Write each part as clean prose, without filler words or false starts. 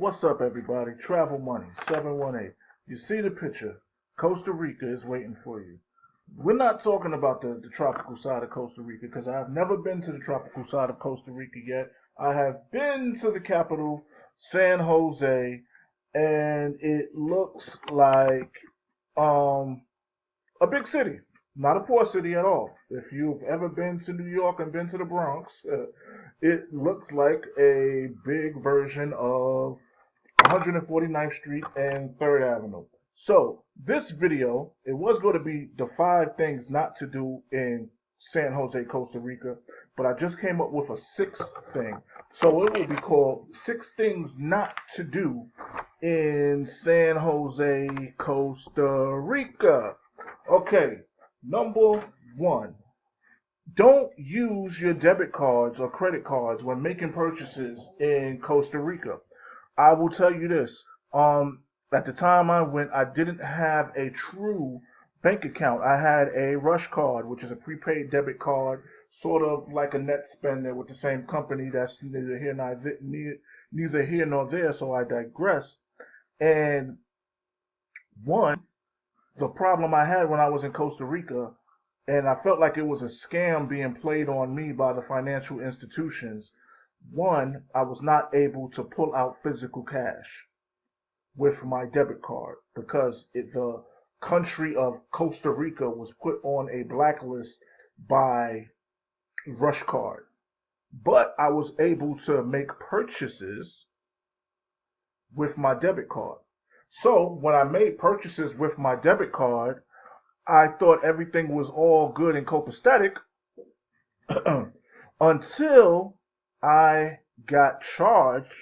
What's up, everybody? Travel Money 718. You see the picture. Costa Rica is waiting for you. We're not talking about the tropical side of Costa Rica because I have never been to the tropical side of Costa Rica yet. I have been to the capital, San Jose, and it looks like um, a big city, not a poor city at all. If you've ever been to New York and been to the Bronx, it looks like a big version of 149th Street and 3rd Avenue. So this video, it was going to be the 5 things not to do in San Jose, Costa Rica, but I just came up with a 6th thing. So it will be called 6 things not to do in San Jose, Costa Rica. Okay, number 1. Don't use your debit cards or credit cards when making purchases in Costa Rica. I will tell you this. At the time I went, I didn't have a true bank account. I had a Rush card, which is a prepaid debit card, sort of like a net spender with the same company. That's neither here nor there, so I digress. And the problem I had when I was in Costa Rica, and I felt like it was a scam being played on me by the financial institutions. One, I was not able to pull out physical cash with my debit card because the country of Costa Rica was put on a blacklist by Rush Card. But I was able to make purchases with my debit card. So when I made purchases with my debit card, I thought everything was all good and copacetic until I got charged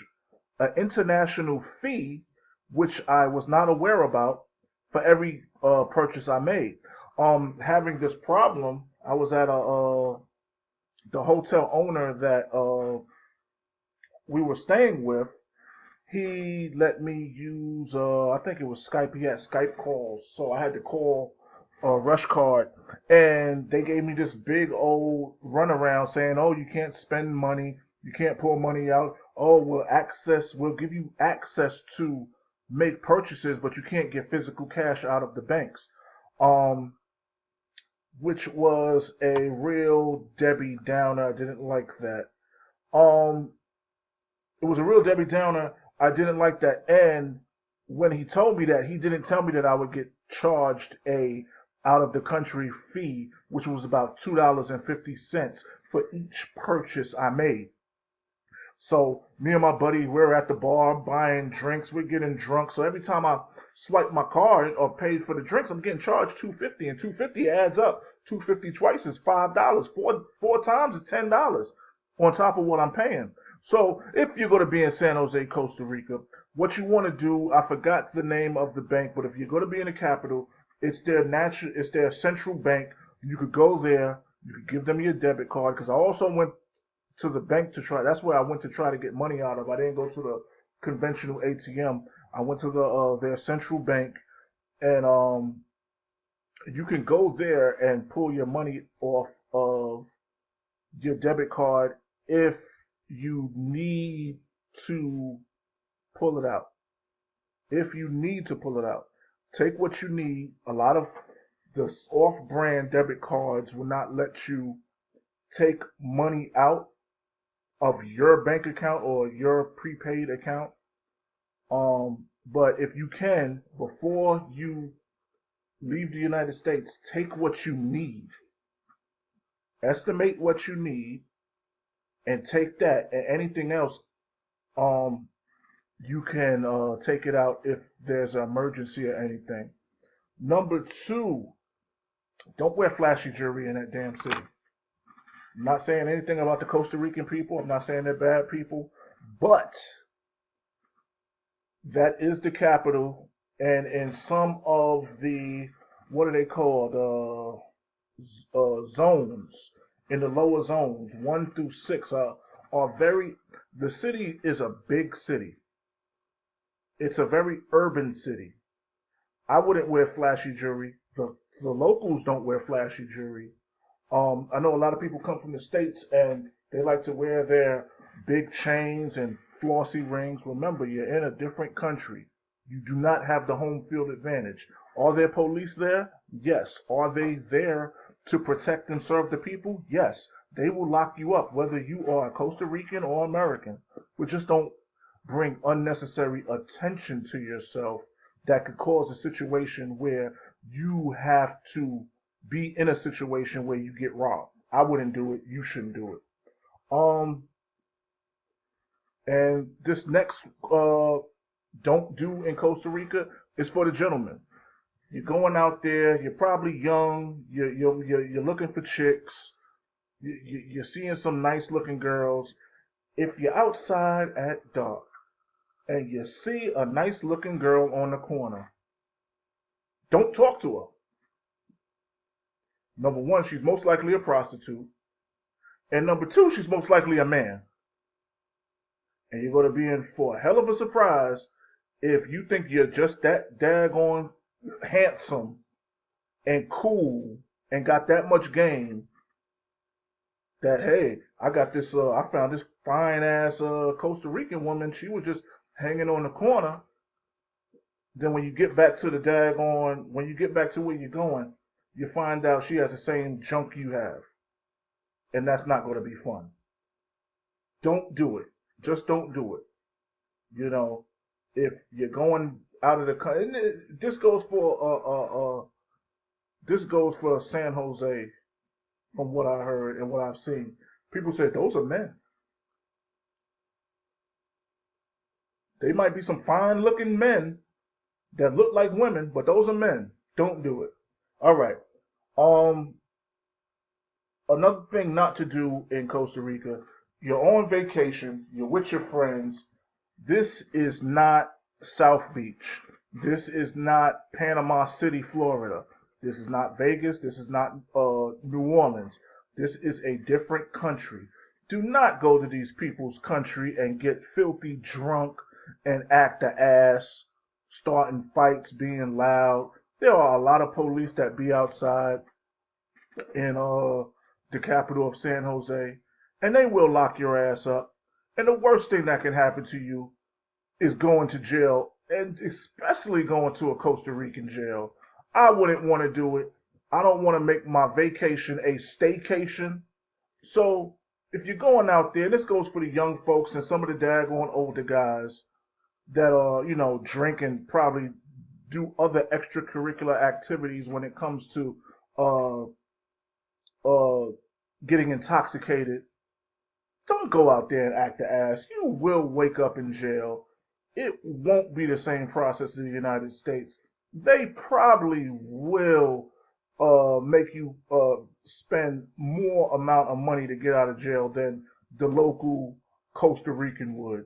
an international fee, which I was not aware about, for every purchase I made. Having this problem, I was at the hotel owner that we were staying with. He let me use, I think it was Skype. He had Skype calls, so I had to call Rush Card, and they gave me this big old runaround saying, "Oh, you can't spend money, you can't pull money out. Oh, we'll give you access to make purchases, but you can't get physical cash out of the banks," which was a real Debbie Downer. I didn't like that. It was a real Debbie Downer. I didn't like that, and when he told me that, he didn't tell me that I would get charged a out of the country fee, which was about $2.50 for each purchase I made. So me and my buddy, we're at the bar buying drinks, we're getting drunk. So every time I swipe my card or paid for the drinks, I'm getting charged $2.50, and $2.50 adds up. $2.50 twice is $5. Four times is $10 on top of what I'm paying. So if you're going to be in San Jose, Costa Rica, what you want to do, I forgot the name of the bank, but if you're going to be in the capital, it's their central bank. You could go there. You could give them your debit card. Because I also went to the bank to try. That's where I went to try to get money out of. I didn't go to the conventional ATM. I went to their central bank, and you can go there and pull your money off of your debit card if you need to pull it out. If you need to pull it out. Take what you need. A lot of the off-brand debit cards will not let you take money out of your bank account or your prepaid account. But if you can, before you leave the United States, take what you need. Estimate what you need and take that, and anything else, you can take it out if there's an emergency or anything. Number 2, don't wear flashy jewelry in that damn city. I'm not saying anything about the Costa Rican people. I'm not saying they're bad people. But that is the capital. And in some of the, what are they called? Zones. In the lower zones, 1 through 6 are very, the city is a big city. It's a very urban city. I wouldn't wear flashy jewelry. The locals don't wear flashy jewelry. I know a lot of people come from the States and they like to wear their big chains and flossy rings. Remember, you're in a different country. You do not have the home field advantage. Are there police there? Yes. Are they there to protect and serve the people? Yes. They will lock you up whether you are a Costa Rican or American. But just don't bring unnecessary attention to yourself that could cause a situation where you have to be in a situation where you get robbed. I wouldn't do it. You shouldn't do it. Um, and this next don't do in Costa Rica is for the gentlemen. You're going out there. You're probably young. You're looking for chicks. You're seeing some nice looking girls. If you're outside at dark and you see a nice looking girl on the corner, don't talk to her. Number one, she's most likely a prostitute. And number two, she's most likely a man. And you're going to be in for a hell of a surprise if you think you're just that daggone handsome and cool and got that much game that, hey, I got this, I found this fine ass Costa Rican woman. She was just hanging on the corner. Then when you get back to the daggone, when you get back to where you're going, you find out she has the same junk you have. And that's not going to be fun. Don't do it. Just don't do it. You know, if you're going out of the country, this goes for San Jose, from what I heard and what I've seen. People say those are men. They might be some fine-looking men that look like women, but those are men. Don't do it. All right. Another thing not to do in Costa Rica, you're on vacation, you're with your friends. This is not South Beach. This is not Panama City, Florida. This is not Vegas. This is not New Orleans. This is a different country. Do not go to these people's country and get filthy drunk and act a ass, starting fights, being loud. There are a lot of police that be outside in the capital of San Jose, and they will lock your ass up. And the worst thing that can happen to you is going to jail, and especially going to a Costa Rican jail. I wouldn't want to do it. I don't want to make my vacation a staycation. So if you're going out there, this goes for the young folks and some of the daggone older guys that are, you know, drink and probably do other extracurricular activities when it comes to getting intoxicated. Don't go out there and act the ass. You will wake up in jail. It won't be the same process in the United States. They probably will make you spend more amount of money to get out of jail than the local Costa Rican would.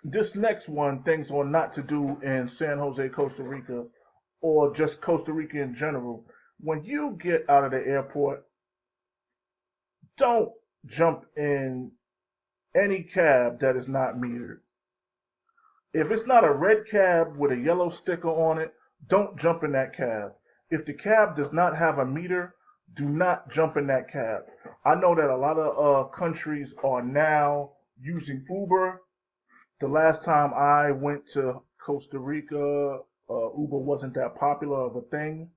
This next one, things on not to do in San Jose, Costa Rica, or just Costa Rica in general. When you get out of the airport, don't jump in any cab that is not metered. If it's not a red cab with a yellow sticker on it, don't jump in that cab. If the cab does not have a meter, do not jump in that cab. I know that a lot of countries are now using Uber. The last time I went to Costa Rica, Uber wasn't that popular of a thing.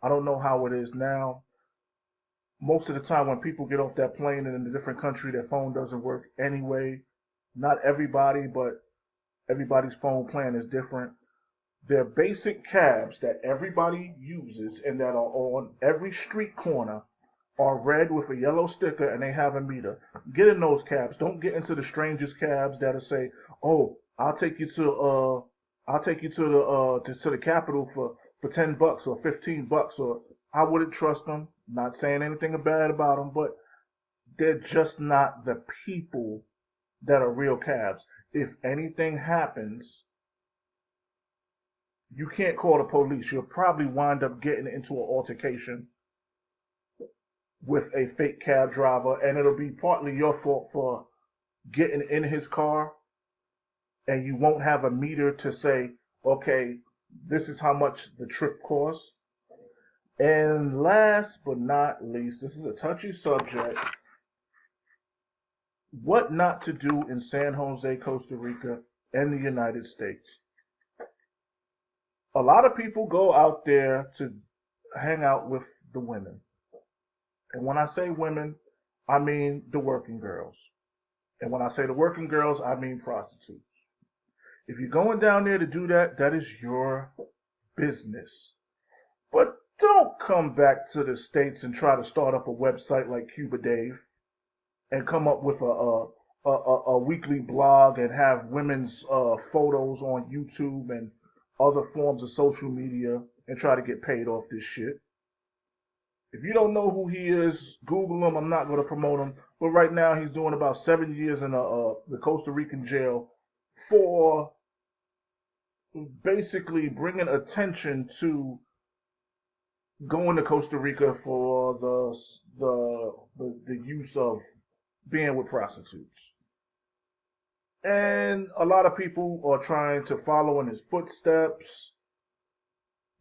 I don't know how it is now. Most of the time when people get off that plane and in a different country, their phone doesn't work anyway. Not everybody, but everybody's phone plan is different. They're basic cabs that everybody uses and that are on every street corner are red with a yellow sticker and they have a meter. Get in those cabs. Don't get into the strangest cabs that'll say, "Oh, I'll take you to the capital for $10 or $15," or I wouldn't trust them. Not saying anything bad about them, but they're just not the people that are real cabs. If anything happens, you can't call the police. You'll probably wind up getting into an altercation with a fake cab driver, and it'll be partly your fault for getting in his car, and you won't have a meter to say, okay, this is how much the trip costs. And last but not least, this is a touchy subject. What not to do in San Jose, Costa Rica, and the United States. A lot of people go out there to hang out with the women. And when I say women, I mean the working girls. And when I say the working girls, I mean prostitutes. If you're going down there to do that, that is your business. But don't come back to the States and try to start up a website like Cuba Dave and come up with a weekly blog and have women's photos on YouTube and other forms of social media and try to get paid off this shit. If you don't know who he is, Google him. I'm not going to promote him. But right now, he's doing about 7 years in the Costa Rican jail for basically bringing attention to going to Costa Rica for the use of being with prostitutes. And a lot of people are trying to follow in his footsteps.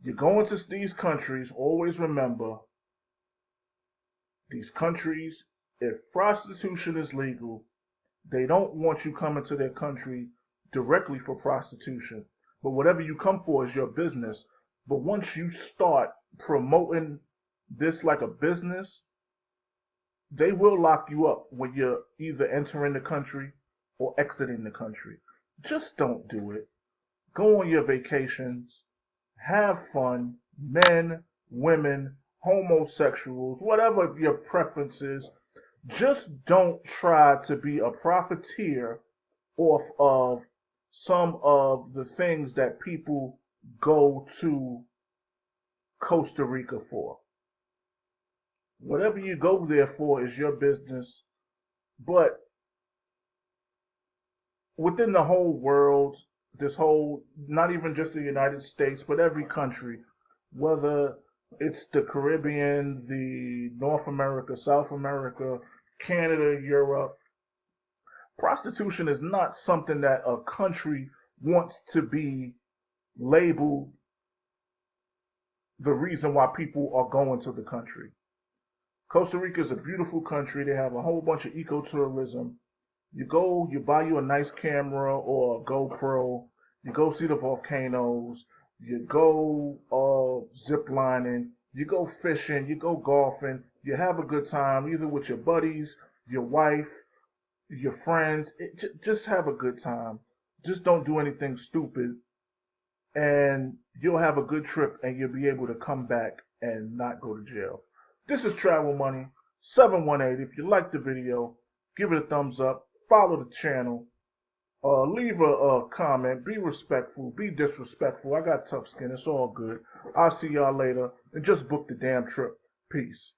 You're going to these countries, always remember, these countries, if prostitution is legal, they don't want you coming to their country directly for prostitution. But whatever you come for is your business. But once you start promoting this like a business, they will lock you up when you're either entering the country or exiting the country. Just don't do it. Go on your vacations, have fun, men, women, homosexuals, whatever your preference is. Just don't try to be a profiteer off of some of the things that people go to Costa Rica for. Whatever you go there for is your business, but within the whole world, this whole, not even just the United States, but every country, whether it's the Caribbean, the North America, South America, Canada, Europe, prostitution is not something that a country wants to be labeled the reason why people are going to the country. Costa Rica is a beautiful country. They have a whole bunch of ecotourism. You go, you buy you a nice camera or a GoPro. You go see the volcanoes. You go zip lining. You go fishing. You go golfing. You have a good time either with your buddies, your wife, your friends. Just have a good time. Just don't do anything stupid. And you'll have a good trip and you'll be able to come back and not go to jail. This is Travel Money 718. If you liked the video, give it a thumbs up. Follow the channel. Leave a comment. Be respectful. Be disrespectful. I got tough skin. It's all good. I'll see y'all later. And just book the damn trip. Peace.